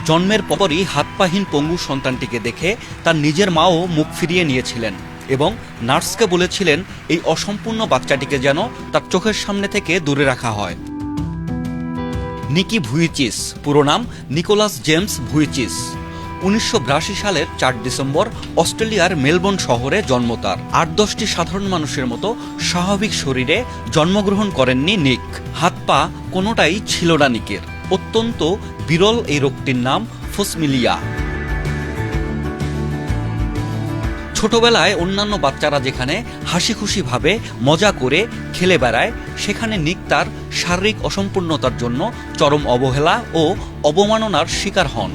জন্মের পরই হাত পাহীন পঙ্গু সন্তানটিকে দেখে তার নিজের মাও মুখ ফিরিয়ে নিয়েছিলেন এবং নার্সকে বলেছিলেন এই অসম্পূর্ণ বাচ্চাটিকে যেন তার চোখের সামনে থেকে দূরে রাখা হয়। নিকি ভুইচিচ, পুরো নাম নিকোলাস জেমস ভুইচিচ। 1982 সালের 4 ডিসেম্বর অস্ট্রেলিয়ার মেলবোর্ন শহরে জন্ম তার। 8-10টি সাধারণ মানুষের মতো স্বাভাবিক শরীরে জন্মগ্রহণ করেননি নিক। হাত পা কোনোটাই ছিল না নিকের। অত্যন্ত বিরল এই রোগটির নাম ফোসমিলিয়া। ছোটবেলায় অন্যান্য বাচ্চারা যেখানে হাসি খুশিভাবে মজা করে খেলে বেড়ায়, সেখানে নিক তার শারীরিক অসম্পূর্ণতার জন্য চরম অবহেলা ও অবমাননার শিকার হন।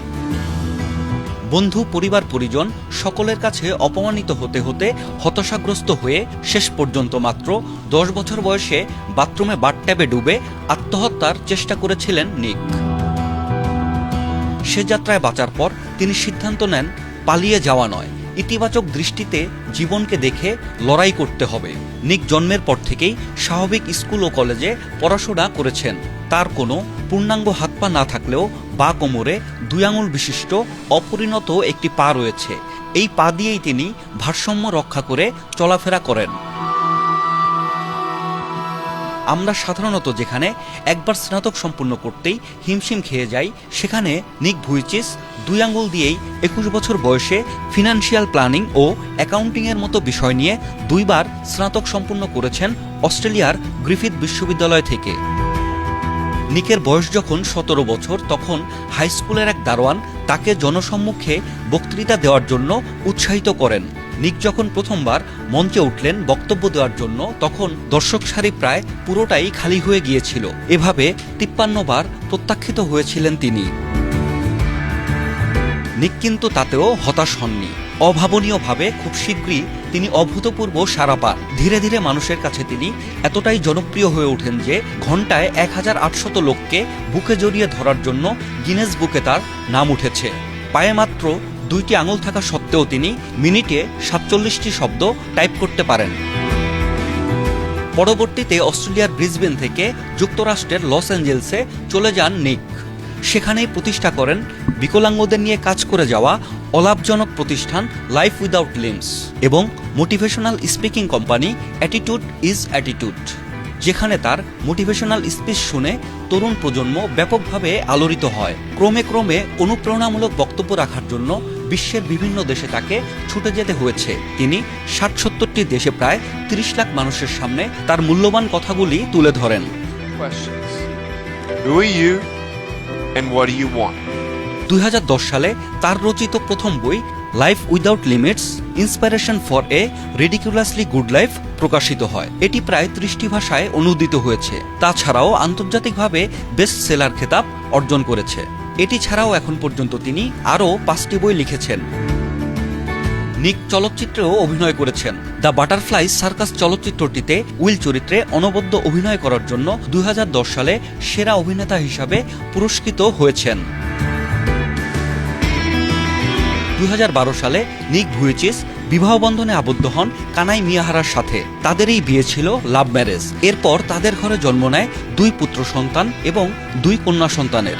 বন্ধু, পরিবার, পরিজন সকলের কাছে অপমানিত হতে হতে হতাশাগ্রস্ত হয়ে শেষ পর্যন্ত মাত্র 10 বছর বয়সে বাথরুমে বাথট্যাবে ডুবে আত্মহত্যার চেষ্টা করেছিলেন নিক। সে যাত্রায় বাঁচার পর তিনি সিদ্ধান্ত নেন পালিয়ে যাওয়া নয়, ইতিবাচক দৃষ্টিতে জীবনকে দেখে লড়াই করতে হবে। নিক জন্মের পর থেকেই স্বাভাবিক স্কুল ও কলেজে পড়াশোনা করেছেন। তার কোনো পূর্ণাঙ্গ হাত পা না থাকলেও বা কোমরে 2 আঙুল বিশিষ্ট অপরিণত একটি পা রয়েছে। এই পা দিয়েই তিনি ভারসাম্য রক্ষা করে চলাফেরা করেন। আমরা সাধারণত যেখানে একবার স্নাতক সম্পূর্ণ করতেই হিমশিম খেয়ে যাই, সেখানে নিক ভুইচিচ 2 আঙুল দিয়েই 21 বছর বয়সে ফিনান্সিয়াল প্ল্যানিং ও অ্যাকাউন্টিংয়ের মতো বিষয় নিয়ে 2 বার স্নাতক সম্পূর্ণ করেছেন অস্ট্রেলিয়ার গ্রিফিথ বিশ্ববিদ্যালয় থেকে। নিকের বয়স যখন 17 বছর, তখন হাই স্কুলের এক দারোয়ান তাকে জনসম্মুখে বক্তৃতা দেওয়ার জন্য উৎসাহিত করেন। নিক যখন প্রথমবার মঞ্চে উঠলেন বক্তব্য দেওয়ার জন্য, তখন দর্শক সারি প্রায় পুরোটাই খালি হয়ে গিয়েছিল। এভাবে 53 বার প্রত্যাখ্যিত হয়েছিলেন তিনি। নিক কিন্তু তাতেও হতাশ হননি। অভাবনীয়ভাবে খুব শীঘ্রই তিনি অভূতপূর্ব সাড়া পান। ধীরে ধীরে মানুষের কাছে তিনি এতটাই জনপ্রিয় হয়ে ওঠেন যে ঘণ্টায় 1800 লোককে বুকে জড়িয়ে ধরার জন্য গিনেস বুকে তার নাম উঠেছে। পায়ে মাত্র 2টি আঙুল থাকা সত্ত্বেও তিনি মিনিটে 47টি শব্দ টাইপ করতে পারেন। পরবর্তীতে অস্ট্রেলিয়ার ব্রিসবেন থেকে যুক্তরাষ্ট্রের লস অ্যাঞ্জেলসে চলে যান নিক। সেখানেই প্রতিষ্ঠা করেন বিকলাঙ্গদের নিয়ে কাজ করে যাওয়া অলাভজনক প্রতিষ্ঠান লাইফ উইদাউট লিম্বস এবং motivational speaking company attitude is attitude, যেখানে তার মোটিভেশনাল স্পিচ শুনে তরুণ প্রজন্ম ব্যাপকভাবে আলোড়িত হয়। ক্রমে ক্রমে অনুপ্রেরণামূলক বক্তব্য রাখার জন্য বিশ্বের বিভিন্ন দেশে তাকে ছুটে যেতে হয়েছে। তিনি 60-70টি দেশে প্রায় 30 লাখ মানুষের সামনে তার মূল্যবান কথাগুলি তুলে ধরেন। Who are you and what do you want? 2010 সালে তার রচিত প্রথম বই life without limits, inspiration for a ridiculously good life প্রকাশিত হয়। এটি প্রায় 30টি ভাষায় অনুদিত হয়েছে। তাছাড়াও আন্তর্জাতিকভাবে বেস্ট সেলার খেতাব অর্জন করেছে। এটি ছাড়াও এখন পর্যন্ত তিনি আরও 5টি বই লিখেছেন। নিক চলচ্চিত্রেও অভিনয় করেছেন। দ্য বাটারফ্লাই সার্কাস চলচ্চিত্রটিতে উইল চরিত্রে অনবদ্য অভিনয় করার জন্য 2010 সালে সেরা অভিনেতা হিসাবে পুরস্কৃত হয়েছেন। 2012 সালে নিক ভুইচিচ বিবাহ বন্ধনে আবদ্ধ হন কানাই মিয়াহারার সাথে। তাদের এই বিয়ে ছিল লাভ ম্যারেজ। এরপর তাদের ঘরে জন্ম নেয় 2 পুত্র সন্তান এবং 2 কন্যা সন্তানের।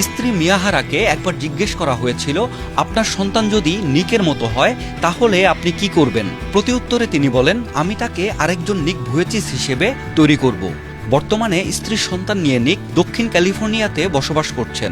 স্ত্রী মিয়াহারাকে একবার জিজ্ঞেস করা হয়েছিল, আপনার সন্তান যদি নিকের মতো হয় তাহলে আপনি কি করবেন? প্রতি উত্তরে তিনি বলেন, আমি তাকে আরেকজন নিক ভুইচিচ হিসেবে তৈরি করব। বর্তমানে স্ত্রীর সন্তান নিয়ে নিক দক্ষিণ ক্যালিফোর্নিয়াতে বসবাস করছেন।